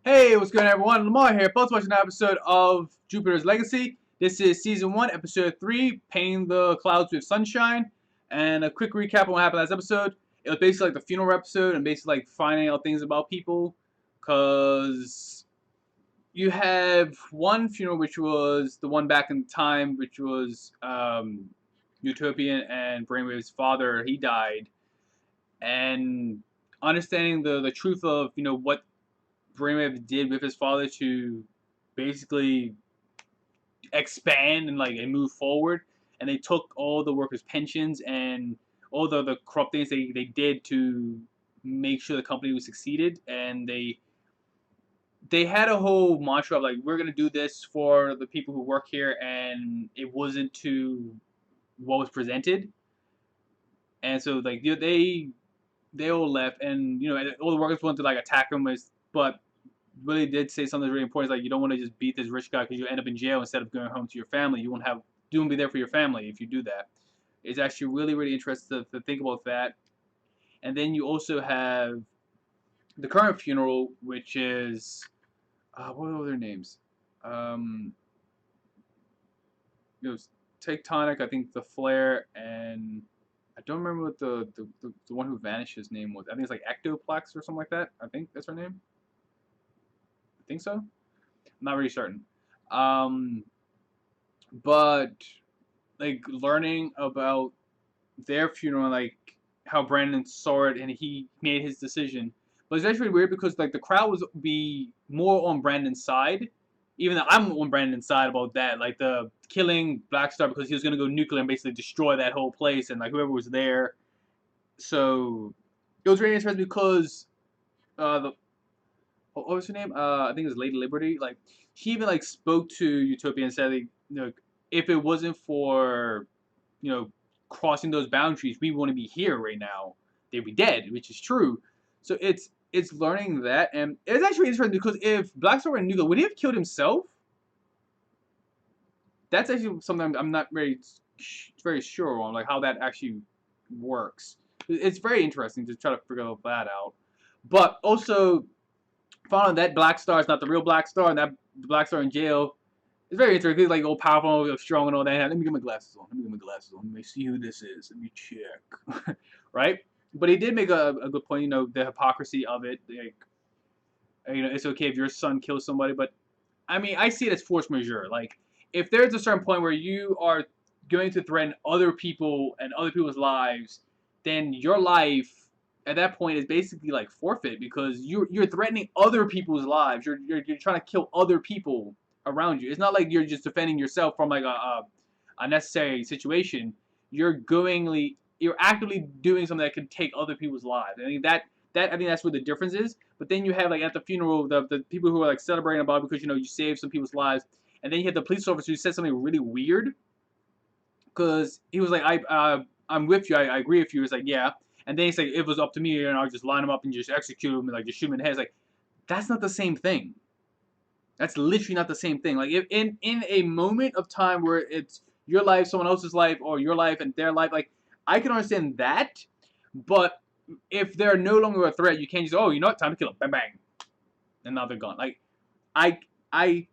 Hey, what's going on, everyone? Lamar here. Both watching an episode of Jupiter's Legacy. This is season 1, episode 3, Painting the Clouds with Sunshine. And a quick recap on what happened last episode. It was basically like the funeral episode and basically like finding out things about people. Because you have one funeral, which was the one back in time, which was Utopian and Brainwave's father. He died. And understanding the truth of, what Brainwave did with his father to basically expand and move forward. And they took all the workers' pensions and all the corrupt things they did to make sure the company was succeeded. And they had a whole mantra of like, we're gonna do this for the people who work here, and it wasn't to what was presented. And so like they all left, and all the workers wanted to like attack them, but really did say something really important. It's like you don't want to just beat this rich guy because you end up in jail instead of going home to your family. You won't be there for your family if you do that. It's actually really really interesting to think about that. And then you also have the current funeral, which is what are their names? Um, it was Tectonic, I think the Flare, and I don't remember what the one who vanished his name was. I think it's like Ectoplex or something like that. I think that's her name. I think so. I'm not really certain. Um, but like learning about their funeral, like how Brandon saw it and he made his decision. But it's actually weird because like the crowd was be more on Brandon's side, even though I'm on Brandon's side about that. Like the killing Black Star because he was gonna go nuclear and basically destroy that whole place and like whoever was there. So it was really interesting because the what was her name? I think it was Lady Liberty. Like she even like spoke to Utopia and said, like, if it wasn't for you know crossing those boundaries, we wouldn't be here right now. They'd be dead, which is true. So it's learning that, and it's actually interesting because if Blackstar were nuclear, would he have killed himself? That's actually something I'm not very sure on, like how that actually works. It's very interesting to try to figure that out. But also found out that Black Star is not the real Black Star, and that Black Star in jail. It's very interesting. He's like all powerful, strong, and all that. Let me get my glasses on. Let me get my glasses on. Let me see who this is. Let me check. Right? But he did make a good point. The hypocrisy of it. Like, it's okay if your son kills somebody, but I mean, I see it as force majeure. Like, if there's a certain point where you are going to threaten other people and other people's lives, then your life at that point is basically like forfeit because you're threatening other people's lives. You're trying to kill other people around you. It's not like you're just defending yourself from like a necessary situation. You're actively doing something that could take other people's lives. I think that's where the difference is. But then you have like at the funeral the people who are like celebrating about it because you saved some people's lives, and then you have the police officer who said something really weird because he was like I'm with you, I agree with you. It's like yeah, and then he's like if it was up to me and I'll just line them up and just execute them and like just shoot them in the head. It's like that's not the same thing. That's literally not the same thing. Like if in a moment of time where it's your life, someone else's life, or your life and their life, like I can understand that, but if they're no longer a threat, you can't just time to kill them, bang bang, and now they're gone. Like I I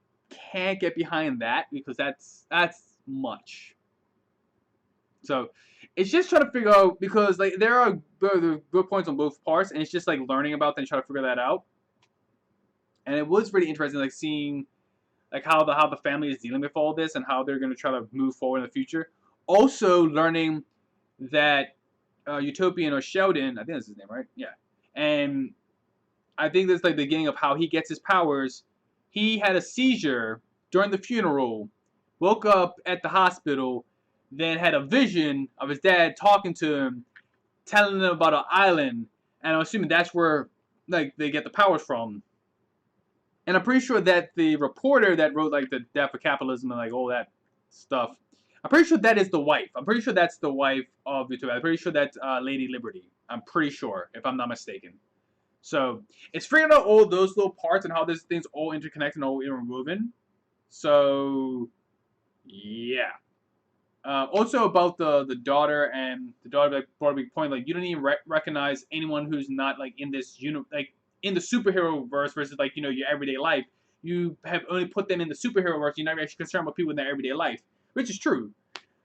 can't get behind that because that's much. So it's just trying to figure out because like there are good points on both parts, and it's just like learning about that and trying to figure that out. And it was really interesting, like seeing like how the family is dealing with all this and how they're going to try to move forward in the future. Also learning that Utopian or Sheldon, I think that's his name, right? Yeah, and I think that's like the beginning of how he gets his powers. He had a seizure during the funeral, woke up at the hospital, then had a vision of his dad talking to him, telling him about an island, and I'm assuming that's where like they get the powers from. And I'm pretty sure that the reporter that wrote like the Death of Capitalism and like all that stuff, I'm pretty sure that is the wife. I'm pretty sure that's the wife of Utopia. I'm pretty sure that's Lady Liberty. I'm pretty sure, if I'm not mistaken. So it's figuring out all those little parts and how this thing's all interconnected and all interwoven. So yeah. Also about the daughter, and the daughter like brought a big point, like you don't even recognize anyone who's not like in this like in the superhero verse versus like your everyday life. You have only put them in the superhero verse. You're not actually concerned with people in their everyday life, which is true.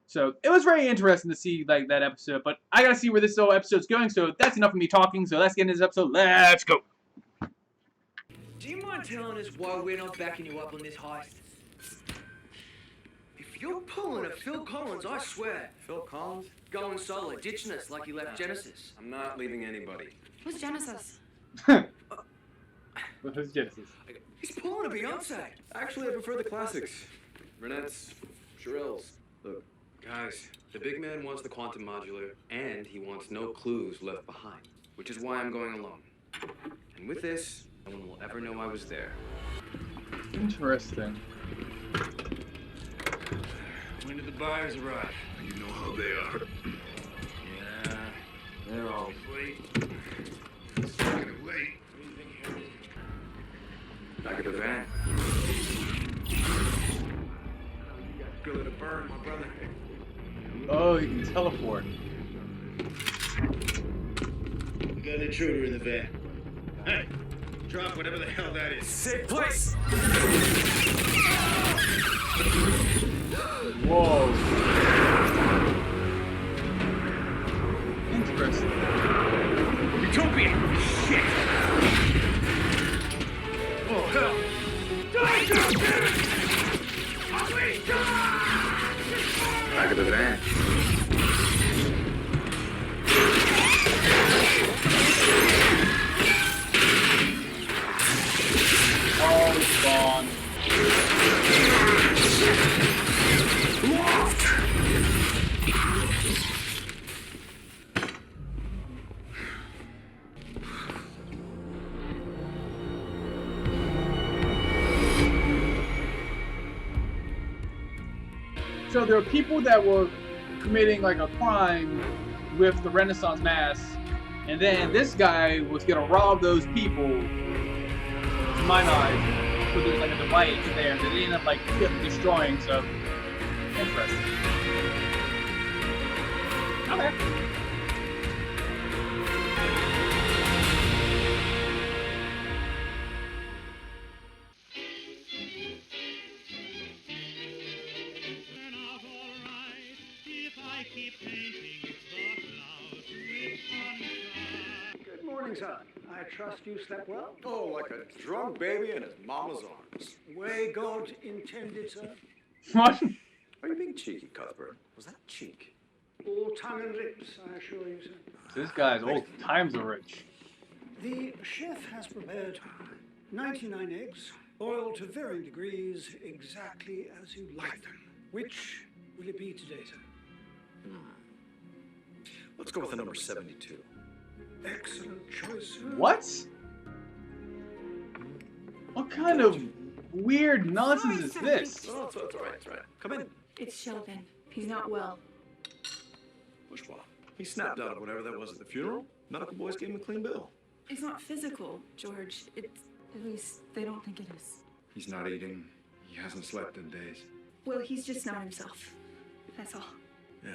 So it was very interesting to see like that episode. But I gotta see where this whole episode's going. So that's enough of me talking. So let's get into this episode. Let's go. Do you mind telling us why we're not backing you up on this heist? If you're pulling a Phil Collins, I swear. Phil Collins? Going solo, ditching us like you left Genesis. I'm not leaving anybody. Who's Genesis? Who's Genesis? He's pulling a Beyonce. Actually, I prefer the classics. Renettes, Shrills. Look, guys, the big man wants the quantum modulator, and he wants no clues left behind, which is why I'm going alone. And with this, no one will ever know I was there. Interesting. When did the buyers arrive? You know how they are. Yeah, they're always late. Speaking of late, back of the van. You got good to burn, my brother. Oh, he can teleport. We got an intruder in the van. Hey, drop whatever the hell that is. Safe place! Whoa. Interesting. Utopia! Shit! Oh, hell! Die, goddammit! Please, die! Back of the van. Oh, it's gone. So there are people that were committing like a crime with the Renaissance mask, and then this guy was gonna rob those people. To my knowledge, so there's like a device there that they end up like destroying. So interesting. Okay. Good morning, son. I trust you slept well. Oh, like a drunk baby in his mama's arms. Way God intended, sir. What? Are you being cheeky, Cuthbert? Was that cheek? All tongue and lips, I assure you, sir. This guy's old times are rich. The chef has prepared 99 eggs, boiled to varying degrees, exactly as you like them. Which will it be today, sir? Let's go with the number 72. Excellent choice, sir. What? What kind of weird nonsense is this? Oh, it's all right, it's all right. Come in. It's Sheldon. He's not well. Bourgeois. He snapped out of whatever that was at the funeral. Medical boys gave him a clean bill. It's not physical, George. It's, at least, they don't think it is. He's not eating. He hasn't slept in days. Well, he's just not himself. That's all. Yeah,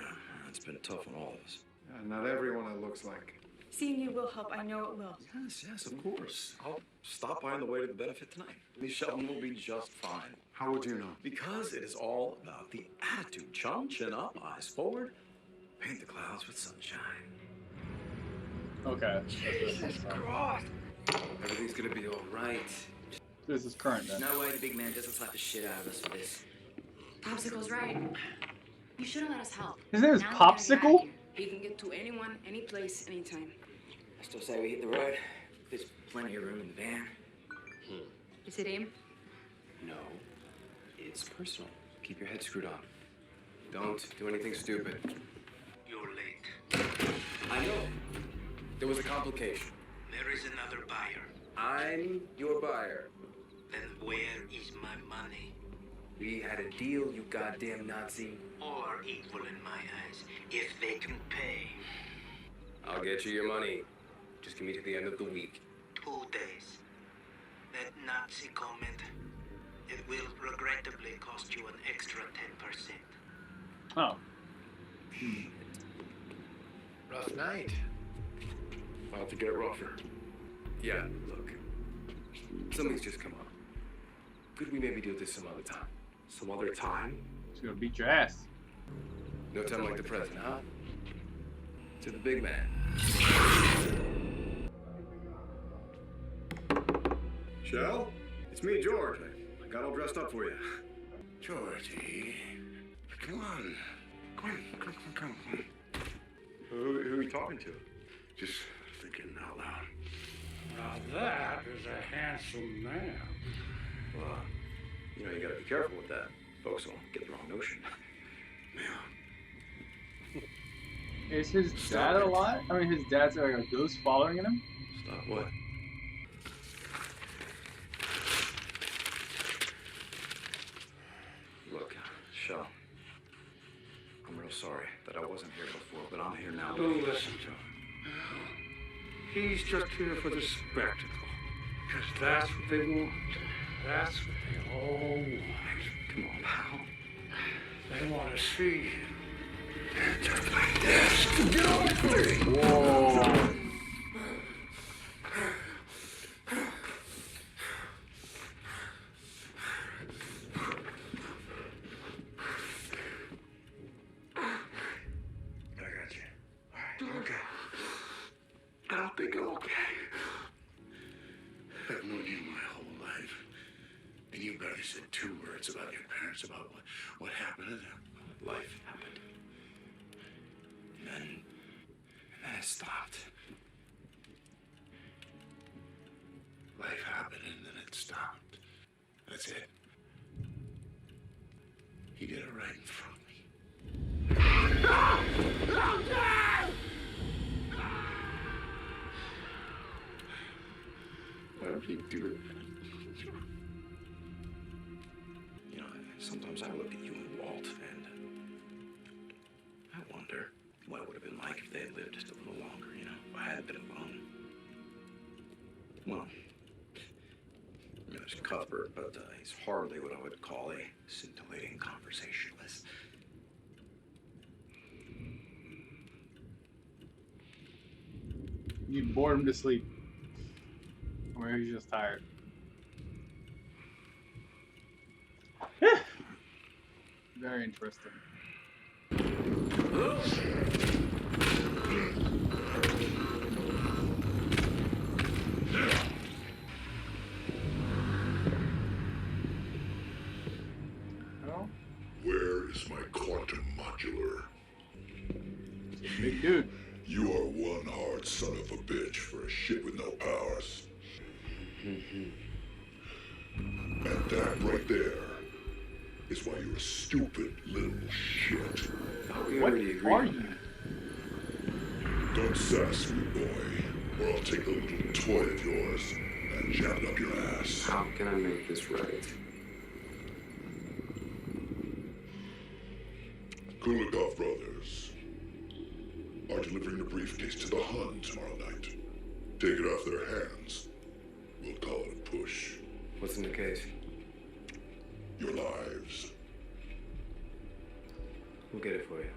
it's been tough on all of us. Not everyone it looks like. Seeing you will help. I know it will. Yes, of course. I'll stop by on the way to the benefit tonight. Miss Sheldon will be just fine. How would you know? Because it is all about the attitude. Chum, chin up, eyes forward. Paint the clouds with sunshine. Okay. Jesus Christ! Everything's gonna be all right. This is current then. No way the big man doesn't slap the shit out of us for this. Popsicle's right. You should have let us help. His name is Now we gotta get out of Popsicle? here. He can get to anyone, any place, anytime. I still say we hit the road. There's plenty of room in the van. Is it him? No, it's personal. Keep your head screwed on. Don't do anything stupid. You're late. I know. There was a complication. There is another buyer. I'm your buyer. Then where is my money? We had a deal, you goddamn Nazi. All are equal in my eyes, if they can pay. I'll get you your money. Just give me to the end of the week. 2 days. That Nazi comment, it will regrettably cost you an extra 10%. Oh. Rough night. About to get rougher. Yeah, look. Something's just come up. Could we maybe do this some other time? Some other time? She's gonna beat your ass. No time like the present, huh? To the big man. Shell? It's me, George. I got all dressed up for you. Georgie, come on. Come on. Who are you talking to? Just thinking out loud. Now that is a handsome man. Well, you know, you gotta be careful with that. Folks will get the wrong notion. Is his dad alive? I mean, his dad's like a ghost following him? Stop what? Look, Shell. I'm real sorry that I wasn't here before, but I'm here now. Don't listen to him. He's just here for the spectacle. Because that's what they want. That's what they all want. Come on, pal. They want to see you. Just like this. Get over me! Whoa. I got you. All right, okay. I don't think I'm okay. I've known you my whole life. And you barely said 2 words about your parents, about what happened to them. Life happened. And then it stopped. Life happened and then it stopped. That's it. He did it right in front of me. Why would he do it? You know, sometimes I look at you and Walt, and I wonder what it would have been like if they had lived just a little longer, you know, if I had been alone. Well, you know, there's Cuthbert, but he's hardly what I would call a scintillating conversationalist. You bored him to sleep. Or maybe he's just tired. Very interesting. Oh, Where is my quantum modular? big dude. You are one hard son of a bitch for a ship with no powers. And that right there is why you're a stupid little shit. We What already agreed are on you? that. Don't sass me, boy, or I'll take a little toy of yours and jam it up your ass. How can I make this right? Kulikov brothers are delivering the briefcase to the Hun tomorrow night. Take it off their hands. We'll call it a push. What's in the case? Your lives. We'll get it for you.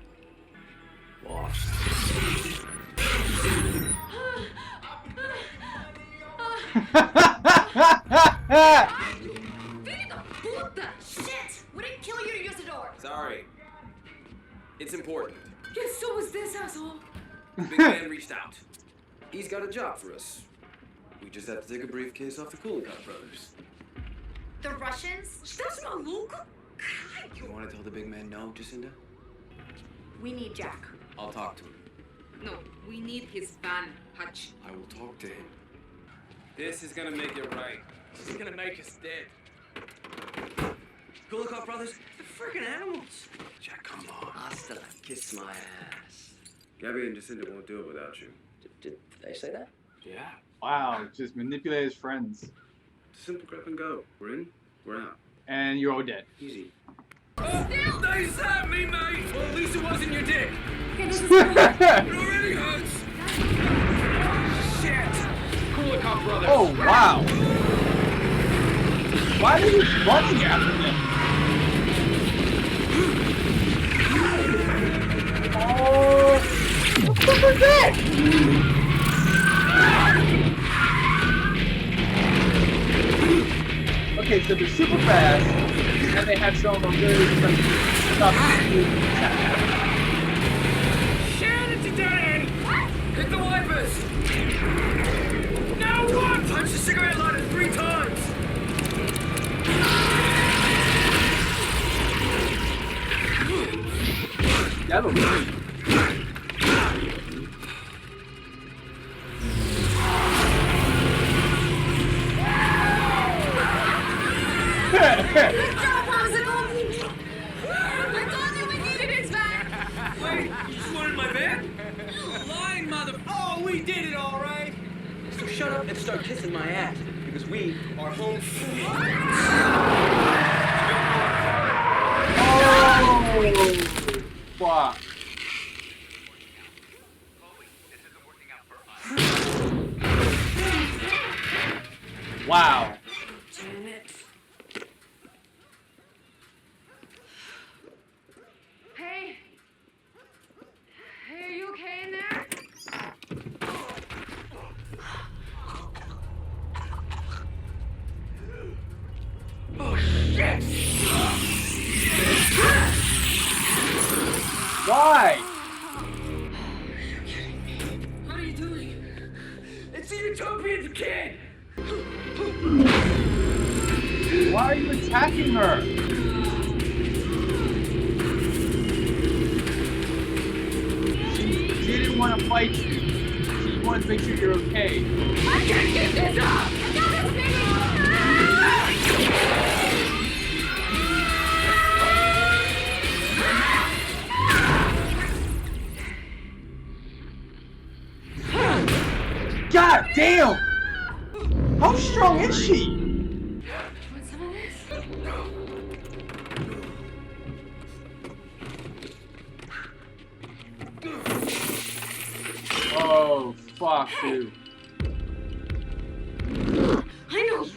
Lost. Puta! Shit! We didn't kill you to use the door! Sorry. It's important. Yeah, so was this asshole. The big man reached out. He's got a job for us. We just have to take a briefcase off the Kulikov brothers. The Russians? That's not local. You want to tell the big man no, Jacinda? We need Jack. I'll talk to him. No, we need his van, Hutch. I will talk to him. This is gonna make it right. This is gonna make us dead. Kulikov brothers, The freaking animals. Jack, come on. Hasta la kiss my ass. Gabby and Jacinda won't do it without you. Did they say that? Yeah. Wow, just manipulate his friends. Simple grab and go. We're in, we're out. And you're all dead. Easy. They stabbed me, mate! Well, at least it wasn't your dick. Okay, this is It already hurts. Shit! Kulikov brothers. Oh, wow. Why are you running after them? Oh, what the fuck is that? Okay, so they're super fast, and they have some really like tough attack. Shit, it's a dead end! Hit the wipers! Now what? Punch the cigarette lighter 3 times! That looks great. Good job, Popsicle! I told you we needed his van! Wait, you just wanted my van? Lying mother... Oh, we did it all right! So shut up and start kissing my ass, because we are home free. Oh, fuck. Wow. Damn it. Hey. Hey, are you okay in there? Oh, shit! Why? What are you doing? It's a utopian kid! Why are you attacking her? She didn't want to fight you. She wanted to make sure you're okay. I can't keep this up! I got this baby! God damn! How strong is she? Want some of this? Oh, fuck, dude. I know you.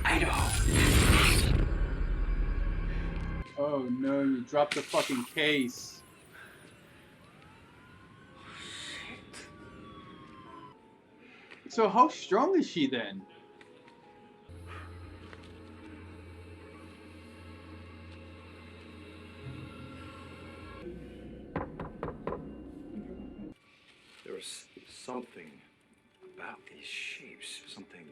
I know. Oh no, you dropped the fucking case. So how strong is she then? There was something about these shapes, something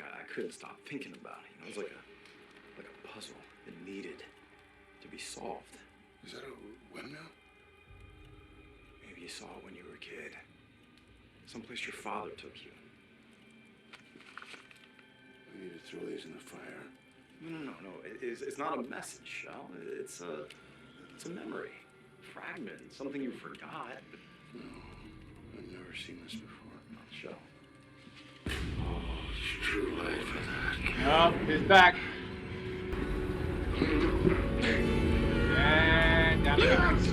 I couldn't stop thinking about. You know, it was like a puzzle that needed to be solved. Is that a windmill? Maybe you saw it when you were a kid. Someplace your father took you. We need to throw these in the fire. No. It's not a message, Shell. It's a memory, fragment, something you forgot. But No, I've never seen this before. Shell. Oh, it's too late for that. Oh, he's back. And down he goes.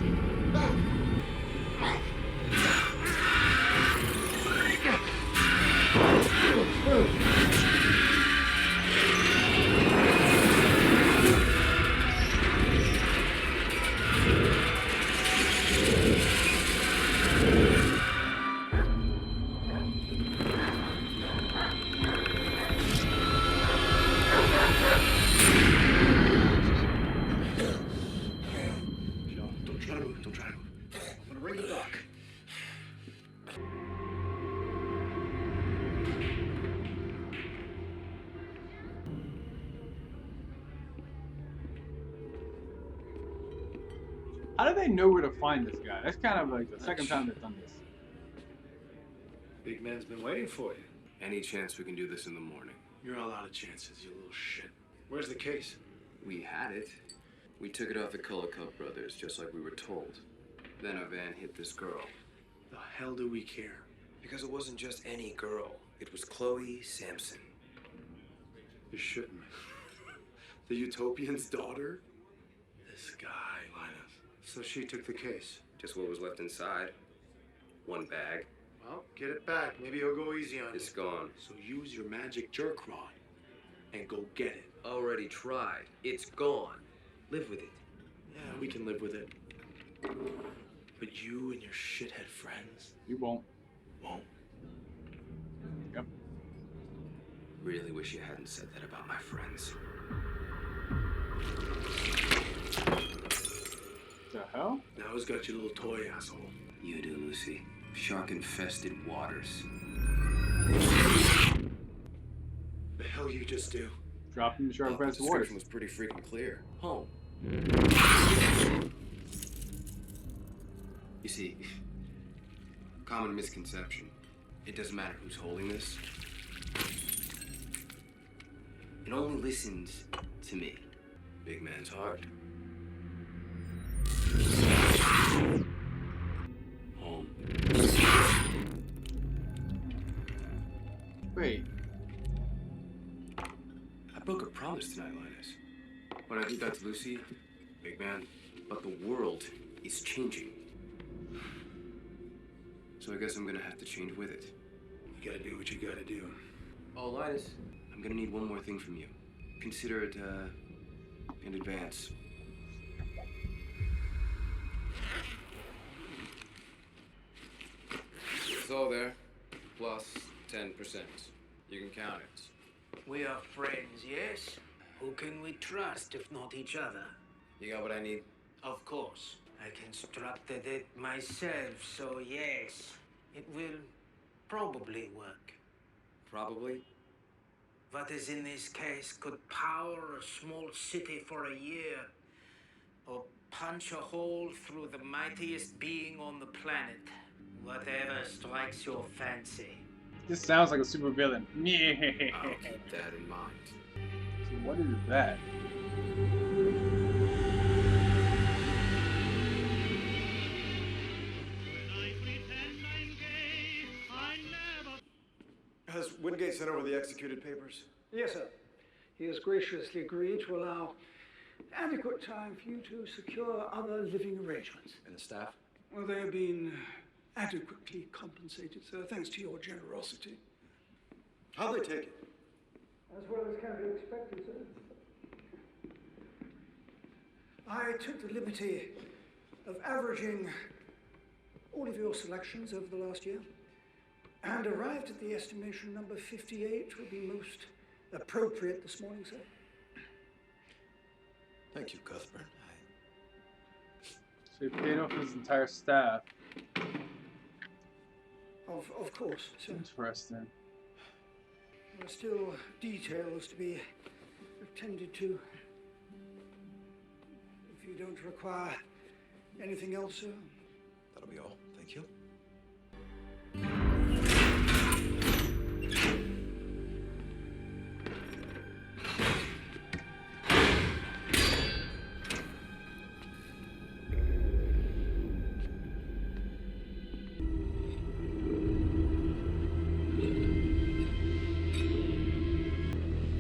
Shell, don't try to move. Don't try to move. I'm gonna ring the doc. How do they know where to find this guy? That's kind of like the second time they've done this. Big man's been waiting for you. Any chance we can do this in the morning? You're all out of chances, you little shit. Where's the case? We had it. We took it off at Color Cup Brothers, just like we were told. Then a van hit this girl. The hell do we care? Because it wasn't just any girl. It was Chloe Sampson. You're shitting me. The Utopian's daughter? This guy, Linus. So she took the case. Just what was left inside. One bag. Well, get it back. Maybe he'll go easy on you. It's gone. So use your magic jerk rod and go get it. Already tried. It's gone. Live with it. Yeah, we can live with it. But you and your shithead friends You won't. won't. Yep. Really wish you hadn't said that about my friends. The hell? Now who's got your little toy, asshole? You do, Lucy. Shark-infested waters. The hell you just do? Drop him the shark The fast description waters. was pretty freaking clear. Home. You see, common misconception. It doesn't matter who's holding this. It only listens to me. Big man's heart. Home. Wait. I broke a promise tonight, Linus. When I did that to Lucy, big man, but the world is changing. So I guess I'm gonna have to change with it. You gotta do what you gotta do. Oh, Linus, I'm gonna need one more thing from you. Consider it, in advance. It's all there. Plus 10%. You can count it. We are friends, yes? Who can we trust if not each other? You got what I need? Of course. I constructed it myself, so yes. It will probably work. Probably. What is in this case could power a small city for a year, or punch a hole through the mightiest being on the planet. Whatever strikes your fancy. This sounds like a super villain. I'll keep that in mind. So what is that? Has Wingate sent over the executed papers? Yes, sir. He has graciously agreed to allow adequate time for you to secure other living arrangements. And the staff? Well, they have been adequately compensated, sir, thanks to your generosity. How'd they take it? As well as can be expected, sir. I took the liberty of averaging all of your selections over the last year and arrived at the estimation number 58 would be most appropriate this morning, sir. Thank you, Cuthbert. So he paid off his entire staff. Of course, sir. Interesting. There are still details to be attended to. If you don't require anything else, sir. That'll be all. Thank you.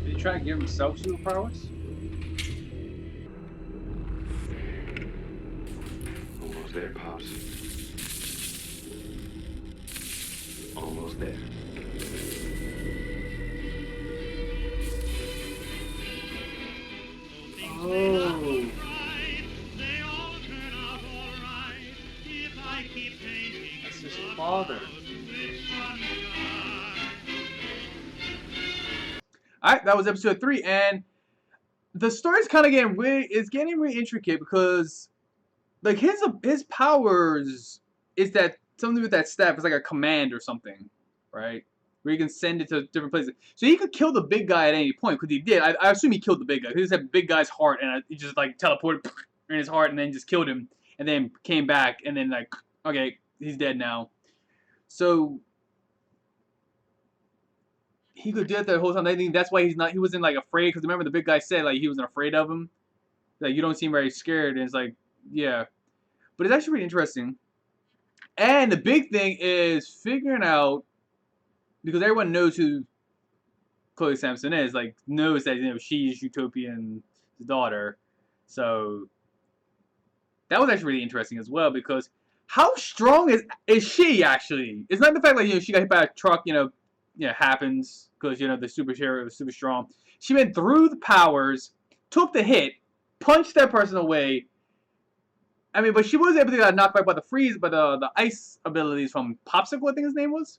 Did he try to give himself superpowers? Almost there, Pops. Almost there. Oh. That's his father. Alright, that was episode 3, and the story's kind of getting really intricate because like his powers is that something with that staff is like a command or something, right? Where you can send it to different places. So he could kill the big guy at any point, because he did. I assume he killed the big guy. He just had the big guy's heart, and he just like teleported in his heart, and then just killed him, and then came back, and then like, okay, he's dead now. So he could do that the whole time. I think that's why he wasn't like afraid, because remember the big guy said like he wasn't afraid of him. Like, you don't seem very scared, and it's like, yeah. But it's actually really interesting. And the big thing is figuring out, because everyone knows who Chloe Sampson is, like, knows that, you know, she's Utopian's daughter. So that was actually really interesting as well, because how strong is she actually? It's not the fact like, you know, she got hit by a truck, you know, happens because, you know, the superhero was super strong. She went through the powers, took the hit, punched that person away. I mean, but she was able to get knocked back by the freeze, by the ice abilities from Popsicle, I think his name was.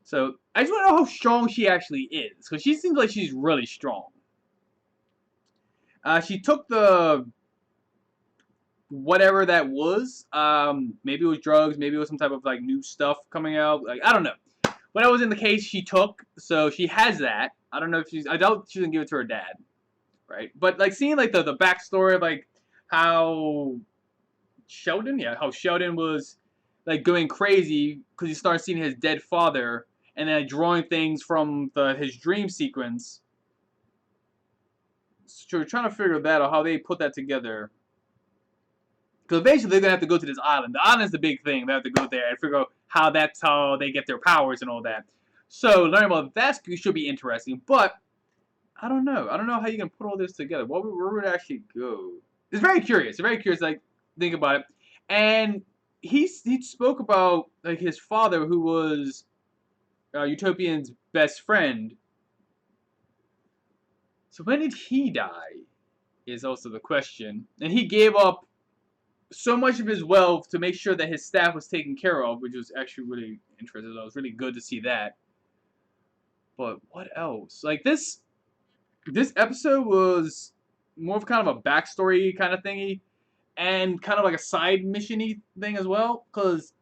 So I just want to know how strong she actually is, because she seems like she's really strong. She took the whatever that was. Maybe it was drugs. Maybe it was some type of like new stuff coming out. Like I don't know. But that was in the case she took, so she has that. I don't know if she's. I doubt she didn't give it to her dad, right? But like seeing like the backstory of like how Sheldon, yeah, how Sheldon was like going crazy because he started seeing his dead father and then drawing things from his dream sequence. So we're trying to figure that out, how they put that together. Because eventually they're gonna have to go to this island. The island's the big thing. They have to go there and figure out how that's how they get their powers and all that. So learning about that should be interesting. But I don't know. I don't know how you can put all this together. Where would it actually go? It's very curious. It's very curious. Like think about it. And he spoke about like his father, who was Utopian's best friend. So when did he die? Is also the question. And he gave up so much of his wealth to make sure that his staff was taken care of, which was actually really interesting. It was really good to see that. But what else? Like this episode was more of kind of a backstory kind of thingy, and kind of like a side mission-y thing as well, because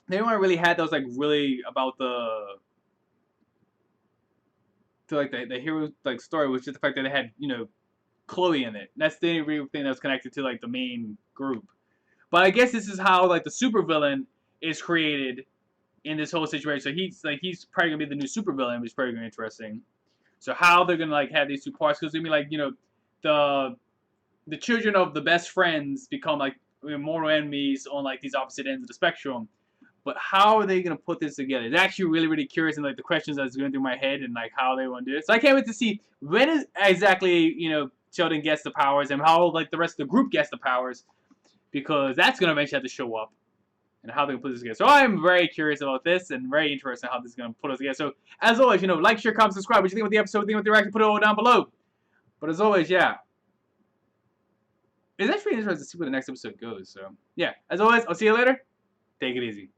they only really had that was like really about the hero like story, was just the fact that they had Chloe in it. That's the only real thing that was connected to like the main group. But I guess this is how like the supervillain is created in this whole situation. So he's probably gonna be the new supervillain, which is probably gonna be interesting. So how they're gonna like have these two parts? Because I mean, like the children of the best friends become like mortal enemies on like these opposite ends of the spectrum. But how are they gonna put this together? It's actually really, really curious, and like the questions that's going through my head and like how they want to do it. So I can't wait to see when is exactly Sheldon gets the powers and how like the rest of the group gets the powers, because that's gonna eventually have to show up and how they can put this together. So I'm very curious about this and very interested in how this is gonna put us together. So as always, like, share, comment, subscribe. What you think about the episode? What you think about the reaction? Put it all down below. But as always, yeah. It's actually interesting to see where the next episode goes. So yeah, as always, I'll see you later. Take it easy.